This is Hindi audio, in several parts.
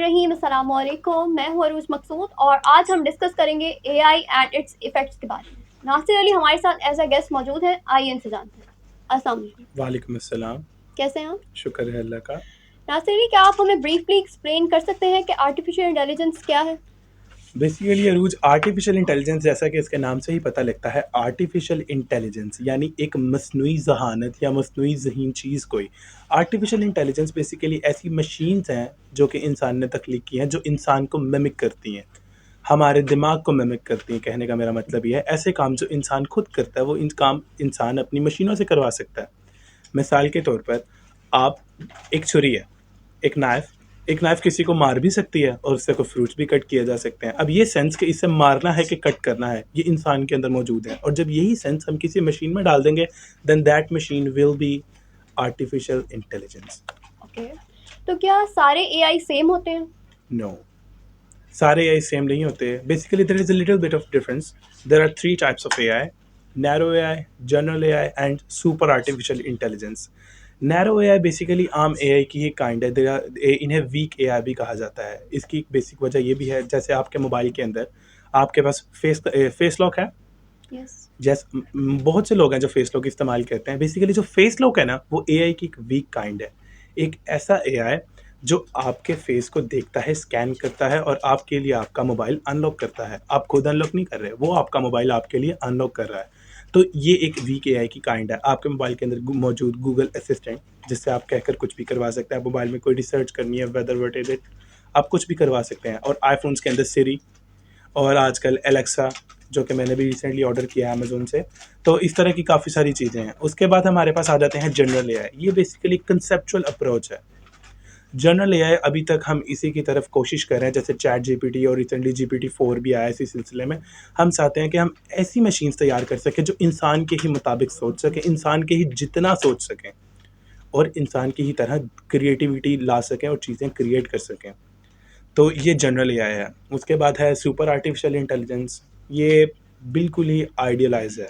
रहीम अस्सलाम वालेकुम। मैं हूँ अरूज मकसूद और आज हम डिस्कस करेंगे एआई एंड इट्स इफेक्ट्स के बारे में। नासिर अली हमारे साथ एज अ गेस्ट मौजूद है, आइए इनसे जानते हैं। अस्सलाम वालेकुम। वालेकुम अस्सलाम। कैसे हैं आप? शुक्र है अल्लाह का। नासिर अली, क्या आप हमें ब्रीफली एक्सप्लेन कर सकते हैं कि आर्टिफिशियल इंटेलिजेंस क्या है? बेसिकली अरूज, आर्टिफिशियल इंटेलिजेंस जैसा कि इसके नाम से ही पता लगता है, आर्टिफिशियल इंटेलिजेंस यानी एक मस्नूई ज़हानत या मस्नूई ज़हीन चीज़ कोई। आर्टिफिशियल इंटेलिजेंस बेसिकली ऐसी मशीन्स हैं जो कि इंसान ने तख्लीक की हैं, जो इंसान को मिमिक करती हैं, हमारे दिमाग को मिमिक करती हैं। कहने का मेरा मतलब ये है, ऐसे काम जो इंसान खुद करता है वो इन काम इंसान अपनी मशीनों से करवा सकता है। मिसाल के तौर पर, आप एक छुरी है, एक नाइफ किसी को मार भी सकती है और उससे कोई फ्रूट्स भी कट किया जा सकते हैं। अब ये सेंस कि इसे मारना है कि कट करना है, ये इंसान के अंदर मौजूद है, और जब यही सेंस हम किसी मशीन में डाल देंगे, then that machine will be artificial intelligence. Okay, तो क्या सारे एआई सेम होते हैं? नो, सारे एआई सेम नहीं होते। Basically there is a little bit of difference. There are three types of AI: narrow AI, general AI and super artificial intelligence. Narrow AI basically आम एआई की ही काइंड है। इन्हें वीक एआई भी कहा जाता है। इसकी एक बेसिक वजह ये भी है, जैसे आपके मोबाइल के अंदर आपके पास फेस लॉक है। यस। जैसे बहुत से लोग हैं जो फेस लॉक इस्तेमाल करते हैं। बेसिकली जो फेस लॉक है ना, वो एआई की एक वीक काइंड है। एक ऐसा एआई जो आपके फेस को देखता है, स्कैन करता है और आपके लिए आपका मोबाइल अनलॉक करता है। आप खुद अनलॉक नहीं कर रहे, वो आपका मोबाइल आपके लिए अनलॉक कर रहा है। तो ये एक वीक एआई की काइंड है। आपके मोबाइल के अंदर मौजूद गूगल असिस्टेंट, जिससे आप कहकर कुछ भी करवा सकते हैं। मोबाइल में कोई रिसर्च करनी है, वेदर वट इज इट, आप कुछ भी करवा सकते हैं। और आईफोन्स के अंदर सिरी, और आजकल एलेक्सा, जो कि मैंने भी रिसेंटली ऑर्डर किया है अमेज़न से। तो इस तरह की काफ़ी सारी चीज़ें हैं। उसके बाद हमारे पास आ जाते हैं जनरल एआई। ये बेसिकली कंसेप्चुअल अप्रोच है। जनरल एआई अभी तक हम इसी की तरफ कोशिश कर रहे हैं, जैसे चैट जीपीटी और रिसेंटली GPT-4 भी आया इसी सिलसिले में। हम चाहते हैं कि हम ऐसी मशीन्स तैयार कर सकें जो इंसान के ही मुताबिक सोच सकें, इंसान के ही जितना सोच सकें, और इंसान की ही तरह क्रिएटिविटी ला सकें और चीज़ें क्रिएट कर सकें। तो ये जनरल एआई है। उसके बाद है सुपर आर्टिफिशियल इंटेलिजेंस। ये बिल्कुल ही आइडियलाइज़ है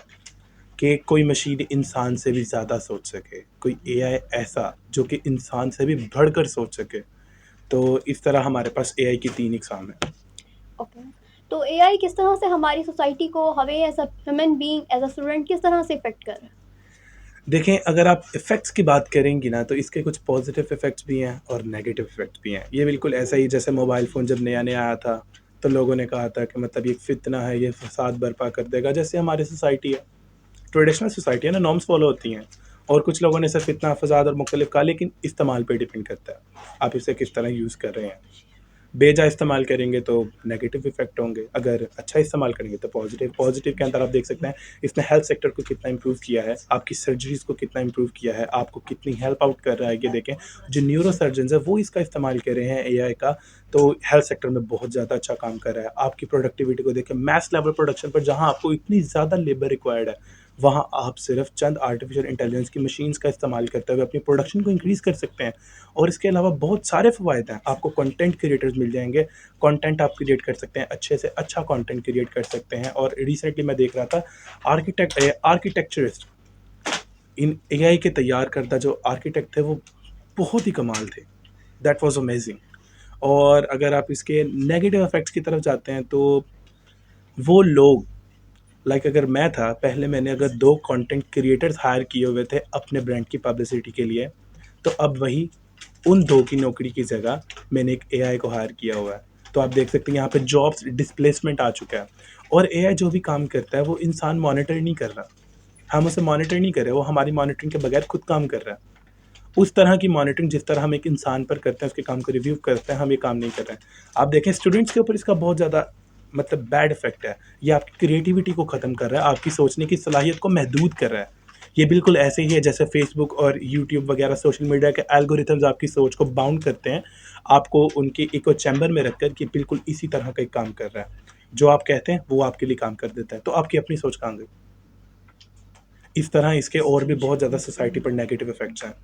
कि कोई मशीन इंसान से भी ज़्यादा सोच सके, कोई एआई ऐसा जो कि इंसान से भी बढ़कर सोच सके। तो इस तरह हमारे पास एआई की 3 इकसाम है। ओके, तो एआई किस तरह से हमारी सोसाइटी को, हमें as a human being, as a student, किस तरह से इफेक्ट कर रहा है? देखें, अगर आप इफ़ेक्ट्स की बात करेंगी ना, तो इसके कुछ पॉजिटिव इफ़ेक्ट्स भी हैं और नेगेटिव इफ़ेक्ट्स भी हैं। ये बिल्कुल ऐसा ही जैसे मोबाइल फ़ोन जब नया-नया आया था, तो लोगों ने कहा था कि मतलब ये फ़ितना है, ये फ़साद बर्पा कर देगा। जैसे हमारी सोसाइटी है, ट्रेडिशनल सोसाइटी है ना, नॉर्म्स फ़ॉलो होती हैं, और कुछ लोगों ने सिर्फ़ इतना फ़साद और मुख्तलिफ़ कहा, लेकिन इस्तेमाल पे डिपेंड करता है, आप इसे किस तरह यूज़ कर रहे हैं। बेजा इस्तेमाल करेंगे तो नेगेटिव इफ़ेक्ट होंगे, अगर अच्छा इस्तेमाल करेंगे तो पॉजिटिव। पॉजिटिव के अंदर आप देख सकते हैं इसने हेल्थ सेक्टर को कितना इम्प्रूव किया है, आपकी सर्जरीज़ को कितना इम्प्रूव किया है, आपको कितनी हेल्प आउट कर रहा है। ये देखें, जो न्यूरो सर्जन्स हैं वो इसका इस्तेमाल कर रहे हैं एआई का, तो हेल्थ सेक्टर में बहुत ज़्यादा अच्छा काम कर रहा है। आपकी प्रोडक्टिविटी को देखें, मैस लेवल प्रोडक्शन पर जहाँ आपको इतनी ज़्यादा लेबर रिक्वायर्ड है, वहाँ आप सिर्फ चंद आर्टिफिशियल इंटेलिजेंस की मशीन्स का इस्तेमाल करते हुए अपनी प्रोडक्शन को इंक्रीज़ कर सकते हैं। और इसके अलावा बहुत सारे फ़वाइद हैं। आपको कंटेंट क्रिएटर्स मिल जाएँगे, कंटेंट आप क्रिएट कर सकते हैं, अच्छे से अच्छा कंटेंट क्रिएट कर सकते हैं। और रिसेंटली मैं देख रहा था, आर्किटेक्चरिस्ट, इन एआई के तैयार करदा जो आर्किटेक्ट थे, वो बहुत ही कमाल थे। That was amazing. और अगर आप इसके नेगेटिव इफ़ेक्ट्स की तरफ जाते हैं, तो वो लोग, अगर मैं था, पहले मैंने अगर 2 कंटेंट क्रिएटर्स हायर किए हुए थे अपने ब्रांड की पब्लिसिटी के लिए, तो अब वही उन 2 की नौकरी की जगह मैंने एक एआई को हायर किया हुआ है। तो आप देख सकते हैं यहाँ पे जॉब्स डिस्प्लेसमेंट आ चुका है। और एआई जो भी काम करता है वो इंसान मॉनिटर नहीं कर रहा। हम उसे मॉनिटर नहीं कर रहे, वो हमारी मॉनिटरिंग के बगैर खुद काम कर रहा है। उस तरह की मॉनिटरिंग जिस तरह हम एक इंसान पर करते हैं, उसके काम को रिव्यू करते हैं, हम ये काम नहीं कर रहे हैं। आप देखें, स्टूडेंट्स के ऊपर इसका बहुत ज़्यादा मतलब बैड इफ़ेक्ट है। ये आपकी क्रिएटिविटी को ख़त्म कर रहा है, आपकी सोचने की सलाहियत को महदूद कर रहा है। ये बिल्कुल ऐसे ही है जैसे फ़ेसबुक और यूट्यूब वगैरह सोशल मीडिया के एल्गोरिथम्स आपकी सोच को बाउंड करते हैं, आपको उनके इको चैम्बर में रखकर, कि बिल्कुल इसी तरह का एक काम कर रहा है। जो आप कहते हैं, वो आपके लिए काम कर देता है। तो आपकी अपनी सोच कहाँ गई? इस तरह इसके और भी बहुत ज़्यादा सोसाइटी पर नेगेटिव इफ़ेक्ट्स हैं।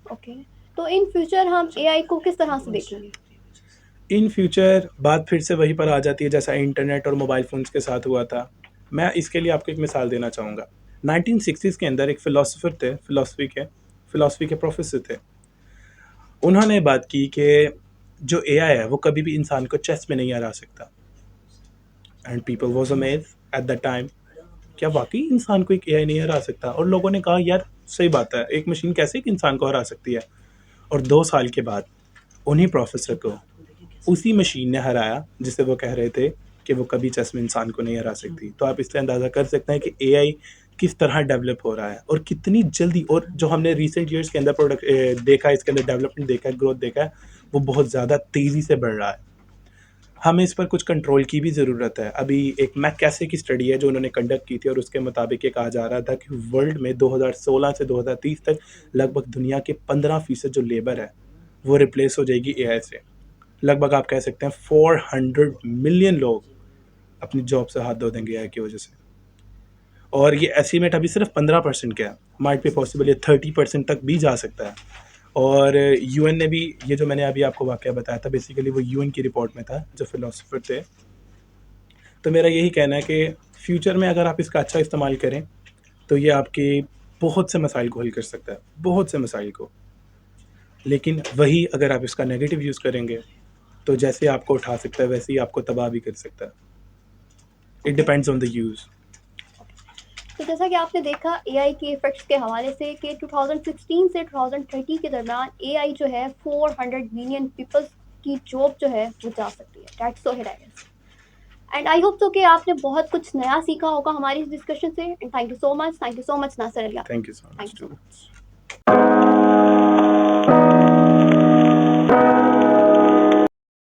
ओके, तो इन फ्यूचर हम एआई को किस तरह से देखेंगे? इन फ्यूचर बात फिर से वहीं पर आ जाती है जैसा इंटरनेट और मोबाइल फ़ोन्स के साथ हुआ था। मैं इसके लिए आपको एक मिसाल देना चाहूँगा। 1960s के अंदर एक फ़िलॉसफ़र थे, फ़िलॉसफ़ी के प्रोफ़ेसर थे। उन्होंने बात की कि जो एआई है वो कभी भी इंसान को चेस में नहीं हरा सकता। And people was amazed at the time, क्या वाकई इंसान को एक एआई नहीं हरा सकता? और लोगों ने कहा यार सही बात है, एक मशीन कैसे एक इंसान को हरा सकती है? और 2 साल के बाद उन्हीं प्रोफेसर को उसी मशीन ने हराया जिसे वो कह रहे थे कि वो कभी चेस में इंसान को नहीं हरा सकती। तो आप इससे अंदाज़ा कर सकते हैं कि एआई किस तरह डेवलप हो रहा है और कितनी जल्दी, और जो हमने रिसेंट ईयर्स के अंदर देखा है, इसके अंदर डेवलपमेंट देखा है, ग्रोथ देखा है, वो बहुत ज़्यादा तेज़ी से बढ़ रहा है। हमें इस पर कुछ कंट्रोल की भी ज़रूरत है। अभी एक मैककेसे की स्टडी है जो उन्होंने कंडक्ट की थी, और उसके मुताबिक ये कहा जा रहा था कि वर्ल्ड में 2016 से 2030 तक लगभग दुनिया के 15% जो लेबर है वो रिप्लेस हो जाएगी एआई से। लगभग आप कह सकते हैं 400 मिलियन लोग अपनी जॉब से हाथ धो देंगे एआई की वजह से। और ये एस्टिमेट अभी सिर्फ 15% का है, माइट बी पॉसिबल ये 30% तक भी जा सकता है। और यूएन ने भी, ये जो मैंने अभी आपको वाकया बताया था, बेसिकली वो यूएन की रिपोर्ट में था, जो फिलोसोफर थे। तो मेरा यही कहना है कि फ्यूचर में अगर आप इसका अच्छा इस्तेमाल करें तो ये आपके बहुत से मसाइल को हल कर सकता है, बहुत से मसाइल को। लेकिन वही अगर आप इसका नेगेटिव यूज़ करेंगे तो जैसे आपको उठा सकता है वैसे ही आपको तबाह भी कर सकता है। It depends on the use. तो जैसा कि आपने देखा एआई के इफेक्ट्स के हवाले से कि 2016 से 2030 के दरमियान एआई जो है 400 मिलियन पीपल्स की जॉब जो है वो जा सकती है। That's so hilarious. And I hope तो कि आपने बहुत कुछ नया सीखा होगा हमारी इस डिस्कशन से। And thank you so much Nasir Ali. Thank you so thank much you so too. Much.